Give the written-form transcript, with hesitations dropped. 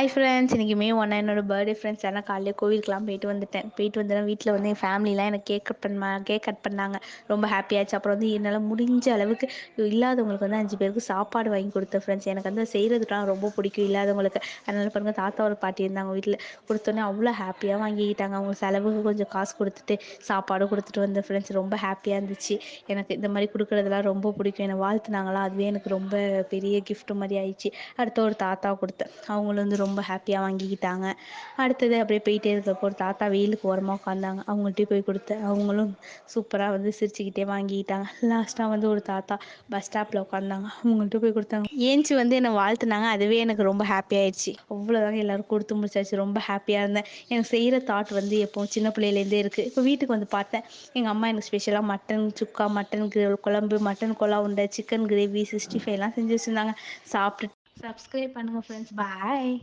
Hi friends, இன்னைக்கு மே 1 என்னோட birthday friends. ஆனால் காலையிலே கோவிலுக்குலாம் போயிட்டு வந்தேன். வீட்டில் வந்து என் ஃபேமிலிலாம் எனக்கு கேக் கட் பண்ணாங்க. ரொம்ப ஹாப்பியாச்சு. அப்புறம் வந்து என்னால் முடிஞ்ச அளவுக்கு இல்லாதவங்களுக்கு வந்து 5 பேருக்கு சாப்பாடு வாங்கி கொடுத்தேன் ஃப்ரெண்ட்ஸ். எனக்கு வந்து செய்கிறதுக்குலாம் ரொம்ப பிடிக்கும் இல்லாதவங்களுக்கு. அதனால பாருங்கள், தாத்தா ஒரு பாட்டி இருந்தாங்க வீட்டில். கொடுத்தோன்னே அவ்வளோ ஹாப்பியாக வாங்கிக்கிட்டாங்க. அவங்க செலவுக்கு கொஞ்சம் காசு கொடுத்துட்டு சாப்பாடு கொடுத்துட்டு வந்தேன் ஃப்ரெண்ட்ஸ். ரொம்ப ஹாப்பியாக இருந்துச்சு. எனக்கு இந்த மாதிரி கொடுக்குறதுலாம் ரொம்ப பிடிக்கும். என்னை வாழ்த்துனாங்களா, அதுவே எனக்கு ரொம்ப பெரிய gift மாதிரி ஆயிடுச்சு. அடுத்த ஒரு தாத்தா கொடுத்தேன். அவங்களும் வந்து ரொம்ப ஹாப்பியாக வாங்கிக்கிட்டாங்க. அடுத்தது அப்படியே போயிட்டே இருக்கப்போ ஒரு தாத்தா வெயிலுக்கு ஓரமாக உட்காந்தாங்க. அவங்கள்ட்டயும் போய் கொடுத்தேன். அவங்களும் சூப்பராக வந்து சிரிச்சுக்கிட்டே வாங்கிக்கிட்டாங்க. லாஸ்ட்டாக வந்து ஒரு தாத்தா பஸ் ஸ்டாப்பில் உட்காந்தாங்க. அவங்கள்ட்ட போய் கொடுத்தாங்க. ஏஞ்சி வந்து என்னை வாழ்த்துனாங்க. அதுவே எனக்கு ரொம்ப ஹாப்பி ஆயிடுச்சு. அவ்வளோதாங்க, எல்லாரும் கொடுத்து முடிச்சாச்சு. ரொம்ப ஹாப்பியாக இருந்தேன். எனக்கு செய்கிற தாட் வந்து எப்போ சின்ன பிள்ளையிலேருந்தே இருக்குது. இப்போ வீட்டுக்கு வந்து பார்த்தேன். எங்கள் அம்மா எனக்கு ஸ்பெஷலாக மட்டன் சுக்கா, மட்டன் குழம்பு, மட்டன் கொலா உண்டை, சிக்கன் கிரேவி, 65 செஞ்சு வச்சுருந்தாங்க. சாப்பிட்டு சப்ஸ்கிரைப் பண்ணுங்கள் ஃப்ரெண்ட்ஸ். பாய்.